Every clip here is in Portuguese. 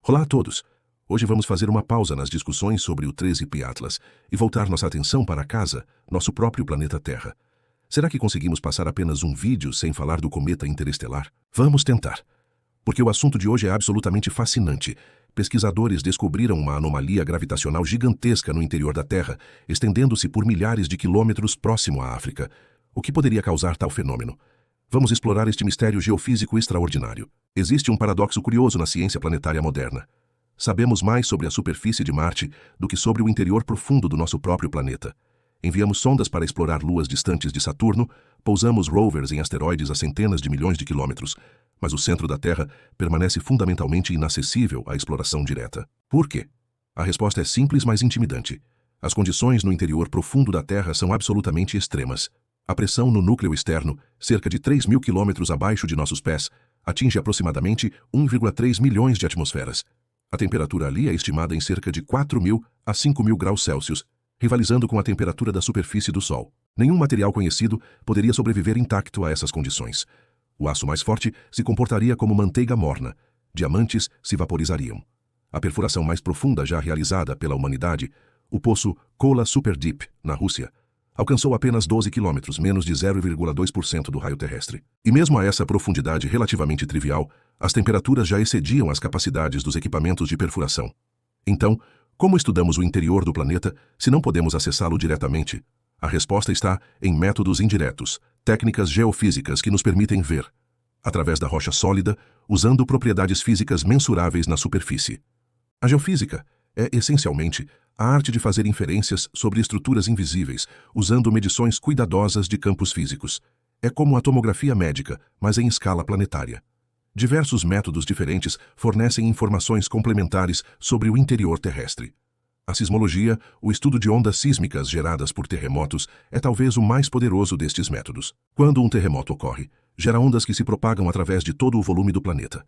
Olá a todos! Hoje vamos fazer uma pausa nas discussões sobre o 13P Atlas e voltar nossa atenção para casa, nosso próprio planeta Terra. Será que conseguimos passar apenas um vídeo sem falar do cometa interestelar? Vamos tentar! Porque o assunto de hoje é absolutamente fascinante. Pesquisadores descobriram uma anomalia gravitacional gigantesca no interior da Terra, estendendo-se por milhares de quilômetros próximo à África. O que poderia causar tal fenômeno? Vamos explorar este mistério geofísico extraordinário. Existe um paradoxo curioso na ciência planetária moderna. Sabemos mais sobre a superfície de Marte do que sobre o interior profundo do nosso próprio planeta. Enviamos sondas para explorar luas distantes de Saturno, pousamos rovers em asteroides a centenas de milhões de quilômetros, mas o centro da Terra permanece fundamentalmente inacessível à exploração direta. Por quê? A resposta é simples, mas intimidante. As condições no interior profundo da Terra são absolutamente extremas. A pressão no núcleo externo, cerca de 3.000 quilômetros abaixo de nossos pés, atinge aproximadamente 1,3 milhões de atmosferas. A temperatura ali é estimada em cerca de 4.000 a 5.000 graus Celsius, rivalizando com a temperatura da superfície do Sol. Nenhum material conhecido poderia sobreviver intacto a essas condições. O aço mais forte se comportaria como manteiga morna. Diamantes se vaporizariam. A perfuração mais profunda já realizada pela humanidade, o poço Kola Superdeep, na Rússia, alcançou apenas 12 quilômetros, menos de 0,2% do raio terrestre. E mesmo a essa profundidade relativamente trivial, as temperaturas já excediam as capacidades dos equipamentos de perfuração. Então, como estudamos o interior do planeta se não podemos acessá-lo diretamente? A resposta está em métodos indiretos, técnicas geofísicas que nos permitem ver, através da rocha sólida, usando propriedades físicas mensuráveis na superfície. A geofísica é, essencialmente, a arte de fazer inferências sobre estruturas invisíveis, usando medições cuidadosas de campos físicos. É como a tomografia médica, mas em escala planetária. Diversos métodos diferentes fornecem informações complementares sobre o interior terrestre. A sismologia, o estudo de ondas sísmicas geradas por terremotos, é talvez o mais poderoso destes métodos. Quando um terremoto ocorre, gera ondas que se propagam através de todo o volume do planeta.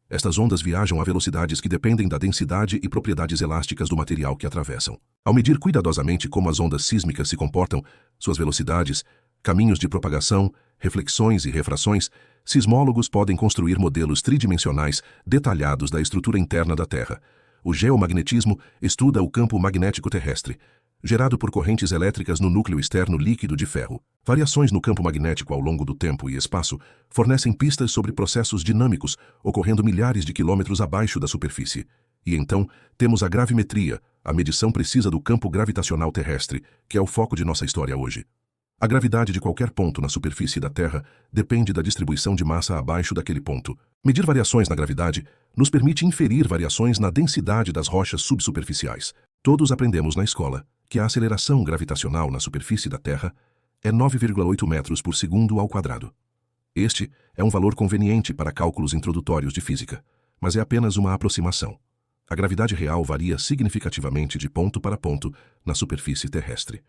Estas ondas viajam a velocidades que dependem da densidade e propriedades elásticas do material que atravessam. Ao medir cuidadosamente como as ondas sísmicas se comportam, suas velocidades, caminhos de propagação, reflexões e refrações, sismólogos podem construir modelos tridimensionais detalhados da estrutura interna da Terra. O geomagnetismo estuda o campo magnético terrestre, gerado por correntes elétricas no núcleo externo líquido de ferro. Variações no campo magnético ao longo do tempo e espaço fornecem pistas sobre processos dinâmicos ocorrendo milhares de quilômetros abaixo da superfície. E então, temos a gravimetria, a medição precisa do campo gravitacional terrestre, que é o foco de nossa história hoje. A gravidade de qualquer ponto na superfície da Terra depende da distribuição de massa abaixo daquele ponto. Medir variações na gravidade nos permite inferir variações na densidade das rochas subsuperficiais. Todos aprendemos na escola que a aceleração gravitacional na superfície da Terra é 9,8 metros por segundo ao quadrado. Este é um valor conveniente para cálculos introdutórios de física, mas é apenas uma aproximação. A gravidade real varia significativamente de ponto para ponto na superfície terrestre.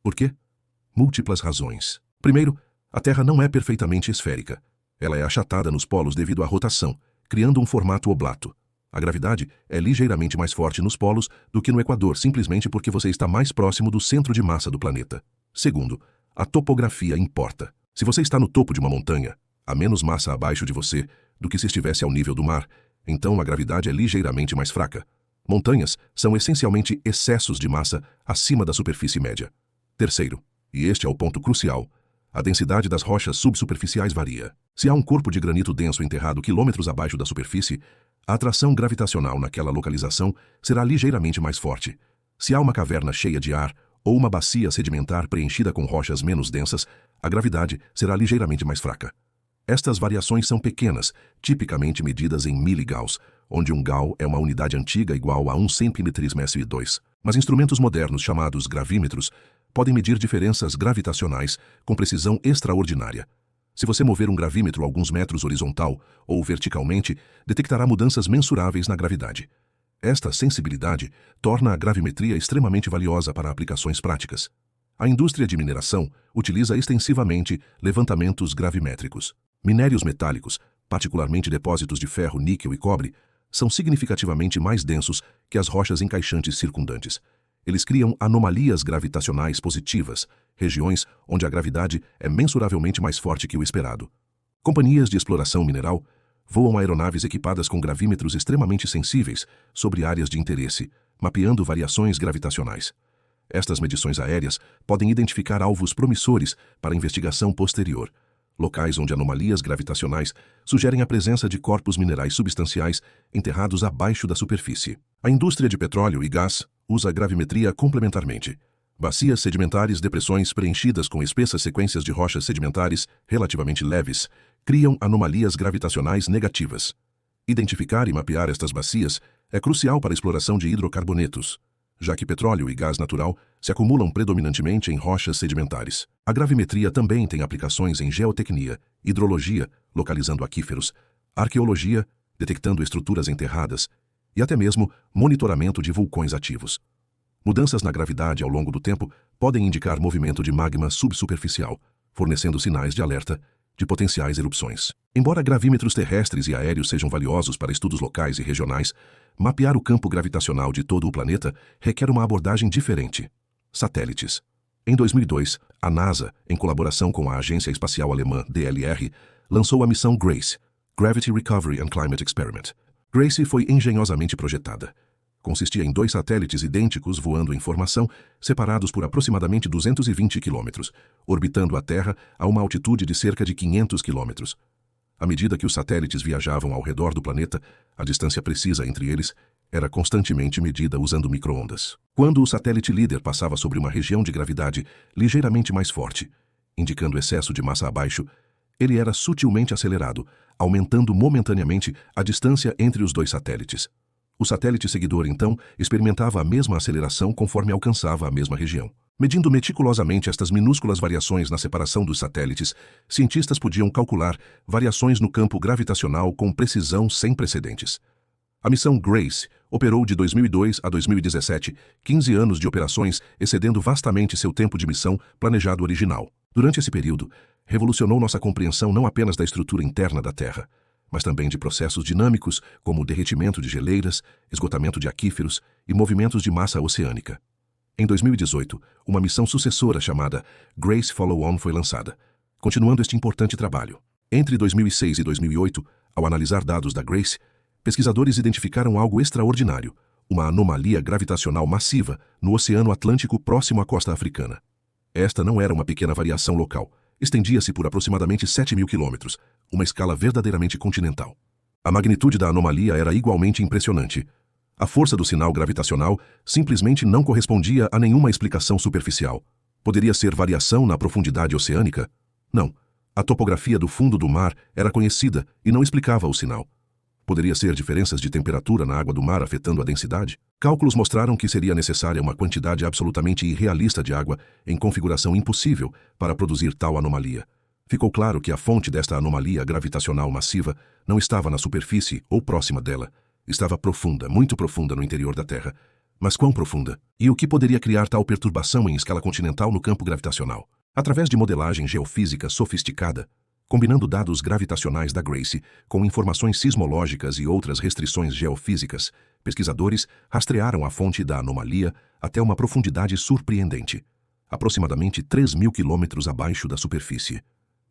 Por quê? Múltiplas razões. Primeiro, a Terra não é perfeitamente esférica. Ela é achatada nos polos devido à rotação, criando um formato oblato. A gravidade é ligeiramente mais forte nos polos do que no Equador, simplesmente porque você está mais próximo do centro de massa do planeta. Segundo, a topografia importa. Se você está no topo de uma montanha, há menos massa abaixo de você do que se estivesse ao nível do mar, então a gravidade é ligeiramente mais fraca. Montanhas são essencialmente excessos de massa acima da superfície média. Terceiro, e este é o ponto crucial, a densidade das rochas subsuperficiais varia. Se há um corpo de granito denso enterrado quilômetros abaixo da superfície, a atração gravitacional naquela localização será ligeiramente mais forte. Se há uma caverna cheia de ar ou uma bacia sedimentar preenchida com rochas menos densas, a gravidade será ligeiramente mais fraca. Estas variações são pequenas, tipicamente medidas em miligauss, onde um gauss é uma unidade antiga igual a 1 cm². Mas instrumentos modernos chamados gravímetros podem medir diferenças gravitacionais com precisão extraordinária. Se você mover um gravímetro alguns metros horizontal ou verticalmente, detectará mudanças mensuráveis na gravidade. Esta sensibilidade torna a gravimetria extremamente valiosa para aplicações práticas. A indústria de mineração utiliza extensivamente levantamentos gravimétricos. Minérios metálicos, particularmente depósitos de ferro, níquel e cobre, são significativamente mais densos que as rochas encaixantes circundantes. Eles criam anomalias gravitacionais positivas, regiões onde a gravidade é mensuravelmente mais forte que o esperado. Companhias de exploração mineral voam aeronaves equipadas com gravímetros extremamente sensíveis sobre áreas de interesse, mapeando variações gravitacionais. Estas medições aéreas podem identificar alvos promissores para investigação posterior, locais onde anomalias gravitacionais sugerem a presença de corpos minerais substanciais enterrados abaixo da superfície. A indústria de petróleo e gás usa a gravimetria complementarmente. Bacias sedimentares, depressões preenchidas com espessas sequências de rochas sedimentares relativamente leves, criam anomalias gravitacionais negativas. Identificar e mapear estas bacias é crucial para a exploração de hidrocarbonetos, já que petróleo e gás natural se acumulam predominantemente em rochas sedimentares. A gravimetria também tem aplicações em geotecnia, hidrologia, localizando aquíferos, arqueologia, detectando estruturas enterradas, e até mesmo monitoramento de vulcões ativos. Mudanças na gravidade ao longo do tempo podem indicar movimento de magma subsuperficial, fornecendo sinais de alerta de potenciais erupções. Embora gravímetros terrestres e aéreos sejam valiosos para estudos locais e regionais, mapear o campo gravitacional de todo o planeta requer uma abordagem diferente. Satélites. Em 2002, a NASA, em colaboração com a Agência Espacial Alemã DLR, lançou a missão GRACE, Gravity Recovery and Climate Experiment. GRACE foi engenhosamente projetada. Consistia em 2 satélites idênticos voando em formação, separados por aproximadamente 220 quilômetros, orbitando a Terra a uma altitude de cerca de 500 quilômetros. À medida que os satélites viajavam ao redor do planeta, a distância precisa entre eles era constantemente medida usando micro-ondas. Quando o satélite líder passava sobre uma região de gravidade ligeiramente mais forte, indicando excesso de massa abaixo, ele era sutilmente acelerado, aumentando momentaneamente a distância entre os 2 satélites. O satélite seguidor, então, experimentava a mesma aceleração conforme alcançava a mesma região. Medindo meticulosamente estas minúsculas variações na separação dos satélites, cientistas podiam calcular variações no campo gravitacional com precisão sem precedentes. A missão GRACE operou de 2002 a 2017, 15 anos de operações, excedendo vastamente seu tempo de missão planejado original. Durante esse período, revolucionou nossa compreensão não apenas da estrutura interna da Terra, mas também de processos dinâmicos como o derretimento de geleiras, esgotamento de aquíferos e movimentos de massa oceânica. Em 2018, uma missão sucessora chamada GRACE Follow-On foi lançada, continuando este importante trabalho. Entre 2006 e 2008, ao analisar dados da GRACE, pesquisadores identificaram algo extraordinário, uma anomalia gravitacional massiva no Oceano Atlântico próximo à costa africana. Esta não era uma pequena variação local, estendia-se por aproximadamente 7.000 quilômetros, uma escala verdadeiramente continental. A magnitude da anomalia era igualmente impressionante. A força do sinal gravitacional simplesmente não correspondia a nenhuma explicação superficial. Poderia ser variação na profundidade oceânica? Não. A topografia do fundo do mar era conhecida e não explicava o sinal. Poderia ser diferenças de temperatura na água do mar afetando a densidade? Cálculos mostraram que seria necessária uma quantidade absolutamente irrealista de água em configuração impossível para produzir tal anomalia. Ficou claro que a fonte desta anomalia gravitacional massiva não estava na superfície ou próxima dela. Estava profunda, muito profunda no interior da Terra. Mas quão profunda? E o que poderia criar tal perturbação em escala continental no campo gravitacional? Através de modelagem geofísica sofisticada, combinando dados gravitacionais da GRACE com informações sismológicas e outras restrições geofísicas, pesquisadores rastrearam a fonte da anomalia até uma profundidade surpreendente, aproximadamente 3.000 quilômetros abaixo da superfície.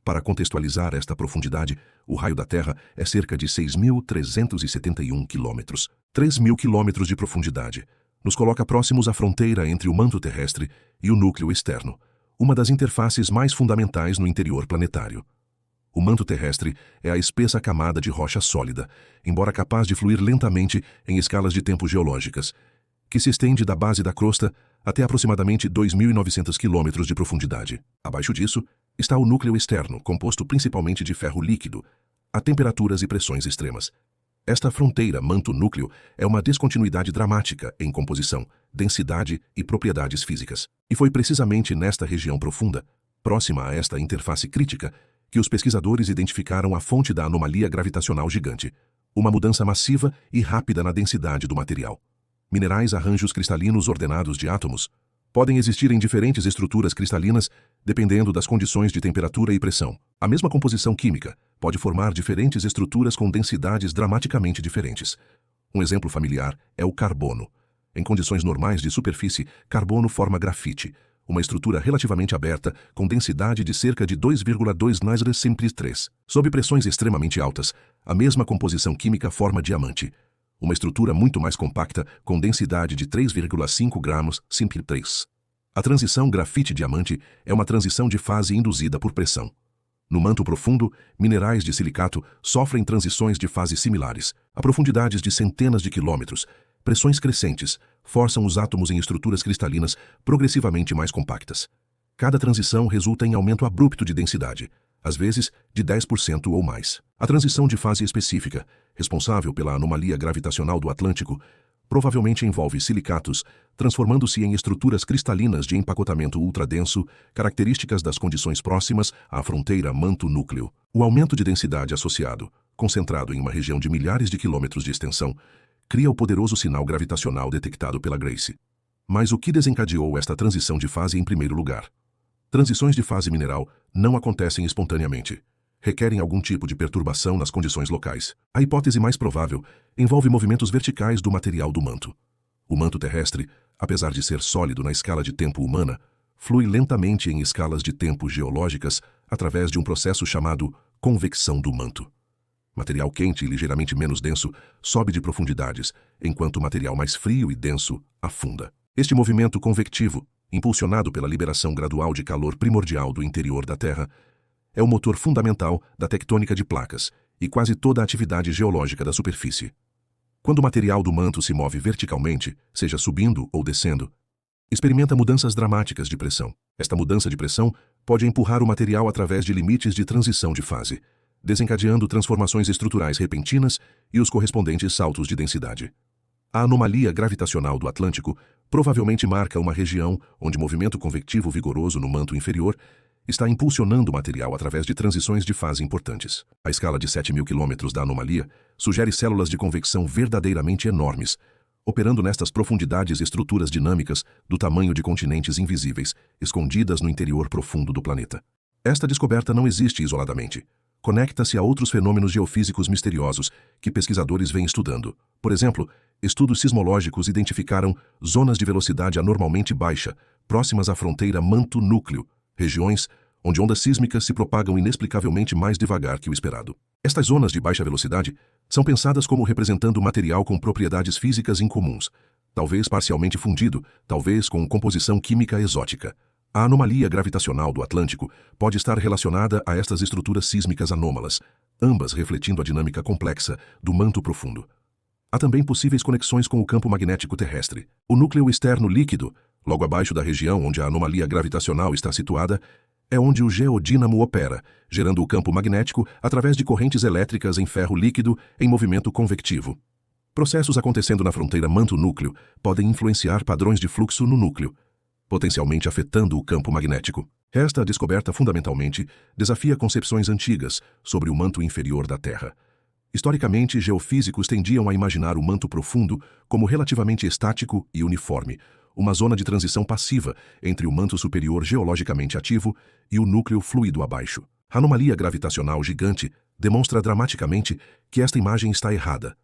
Para contextualizar esta profundidade, o raio da Terra é cerca de 6.371 quilômetros. 3.000 quilômetros de profundidade nos coloca próximos à fronteira entre o manto terrestre e o núcleo externo, uma das interfaces mais fundamentais no interior planetário. O manto terrestre é a espessa camada de rocha sólida, embora capaz de fluir lentamente em escalas de tempo geológicas, que se estende da base da crosta até aproximadamente 2.900 quilômetros de profundidade. Abaixo disso está o núcleo externo, composto principalmente de ferro líquido, a temperaturas e pressões extremas. Esta fronteira manto-núcleo é uma descontinuidade dramática em composição, densidade e propriedades físicas. E foi precisamente nesta região profunda, próxima a esta interface crítica, que os pesquisadores identificaram a fonte da anomalia gravitacional gigante, uma mudança massiva e rápida na densidade do material. Minerais arranjos cristalinos ordenados de átomos podem existir em diferentes estruturas cristalinas dependendo das condições de temperatura e pressão. A mesma composição química pode formar diferentes estruturas com densidades dramaticamente diferentes. Um exemplo familiar é o carbono. Em condições normais de superfície, carbono forma grafite, uma estrutura relativamente aberta com densidade de cerca de 2,2 Nm/3. Sob pressões extremamente altas, a mesma composição química forma diamante, uma estrutura muito mais compacta com densidade de 3,5 g/3. A transição grafite-diamante é uma transição de fase induzida por pressão. No manto profundo, minerais de silicato sofrem transições de fase similares. A profundidades de centenas de quilômetros, pressões crescentes forçam os átomos em estruturas cristalinas progressivamente mais compactas. Cada transição resulta em aumento abrupto de densidade, às vezes de 10% ou mais. A transição de fase específica, responsável pela anomalia gravitacional do Atlântico, provavelmente envolve silicatos, transformando-se em estruturas cristalinas de empacotamento ultradenso, características das condições próximas à fronteira manto-núcleo. O aumento de densidade associado, concentrado em uma região de milhares de quilômetros de extensão, cria o poderoso sinal gravitacional detectado pela GRACE. Mas o que desencadeou esta transição de fase em primeiro lugar? Transições de fase mineral não acontecem espontaneamente. Requerem algum tipo de perturbação nas condições locais. A hipótese mais provável envolve movimentos verticais do material do manto. O manto terrestre, apesar de ser sólido na escala de tempo humana, flui lentamente em escalas de tempo geológicas através de um processo chamado convecção do manto. Material quente e ligeiramente menos denso sobe de profundidades, enquanto o material mais frio e denso afunda. Este movimento convectivo, impulsionado pela liberação gradual de calor primordial do interior da Terra, é o motor fundamental da tectônica de placas e quase toda a atividade geológica da superfície. Quando o material do manto se move verticalmente, seja subindo ou descendo, experimenta mudanças dramáticas de pressão. Esta mudança de pressão pode empurrar o material através de limites de transição de fase, desencadeando transformações estruturais repentinas e os correspondentes saltos de densidade. A anomalia gravitacional do Atlântico provavelmente marca uma região onde movimento convectivo vigoroso no manto inferior está impulsionando o material através de transições de fase importantes. A escala de 7.000 km da anomalia sugere células de convecção verdadeiramente enormes, operando nestas profundidades estruturas dinâmicas do tamanho de continentes invisíveis, escondidas no interior profundo do planeta. Esta descoberta não existe isoladamente. Conecta-se a outros fenômenos geofísicos misteriosos que pesquisadores vêm estudando. Por exemplo, estudos sismológicos identificaram zonas de velocidade anormalmente baixa, próximas à fronteira manto-núcleo, regiões onde ondas sísmicas se propagam inexplicavelmente mais devagar que o esperado. Estas zonas de baixa velocidade são pensadas como representando material com propriedades físicas incomuns, talvez parcialmente fundido, talvez com composição química exótica. A anomalia gravitacional do Atlântico pode estar relacionada a estas estruturas sísmicas anômalas, ambas refletindo a dinâmica complexa do manto profundo. Há também possíveis conexões com o campo magnético terrestre. O núcleo externo líquido, logo abaixo da região onde a anomalia gravitacional está situada, é onde o geodínamo opera, gerando o campo magnético através de correntes elétricas em ferro líquido em movimento convectivo. Processos acontecendo na fronteira manto-núcleo podem influenciar padrões de fluxo no núcleo, potencialmente afetando o campo magnético. Esta descoberta fundamentalmente desafia concepções antigas sobre o manto inferior da Terra. Historicamente, geofísicos tendiam a imaginar o manto profundo como relativamente estático e uniforme, uma zona de transição passiva entre o manto superior geologicamente ativo e o núcleo fluido abaixo. A anomalia gravitacional gigante demonstra dramaticamente que esta imagem está errada.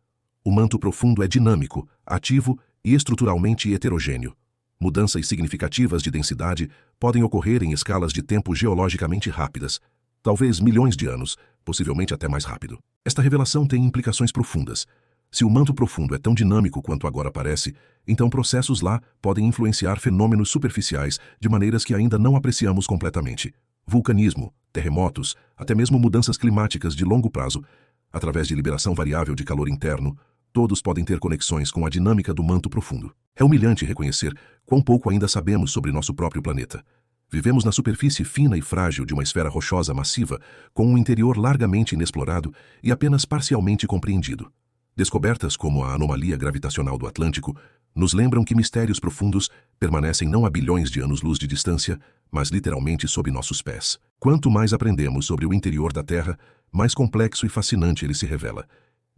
O manto profundo é dinâmico, ativo e estruturalmente heterogêneo. Mudanças significativas de densidade podem ocorrer em escalas de tempo geologicamente rápidas, talvez milhões de anos, possivelmente até mais rápido. Esta revelação tem implicações profundas. Se o manto profundo é tão dinâmico quanto agora parece, então processos lá podem influenciar fenômenos superficiais de maneiras que ainda não apreciamos completamente. Vulcanismo, terremotos, até mesmo mudanças climáticas de longo prazo, através de liberação variável de calor interno, todos podem ter conexões com a dinâmica do manto profundo. É humilhante reconhecer quão pouco ainda sabemos sobre nosso próprio planeta. Vivemos na superfície fina e frágil de uma esfera rochosa massiva, com um interior largamente inexplorado e apenas parcialmente compreendido. Descobertas como a anomalia gravitacional do Atlântico nos lembram que mistérios profundos permanecem não a bilhões de anos-luz de distância, mas literalmente sob nossos pés. Quanto mais aprendemos sobre o interior da Terra, mais complexo e fascinante ele se revela.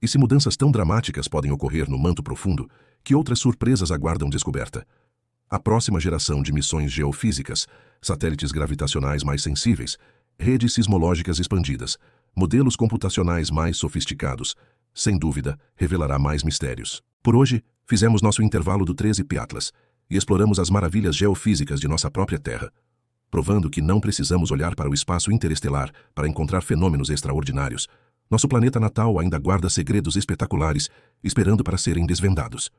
E se mudanças tão dramáticas podem ocorrer no manto profundo, que outras surpresas aguardam descoberta? A próxima geração de missões geofísicas, satélites gravitacionais mais sensíveis, redes sismológicas expandidas, modelos computacionais mais sofisticados, sem dúvida, revelará mais mistérios. Por hoje, fizemos nosso intervalo do 13P Atlas. e exploramos as maravilhas geofísicas de nossa própria Terra, provando que não precisamos olhar para o espaço interestelar para encontrar fenômenos extraordinários. Nosso planeta natal ainda guarda segredos espetaculares, esperando para serem desvendados.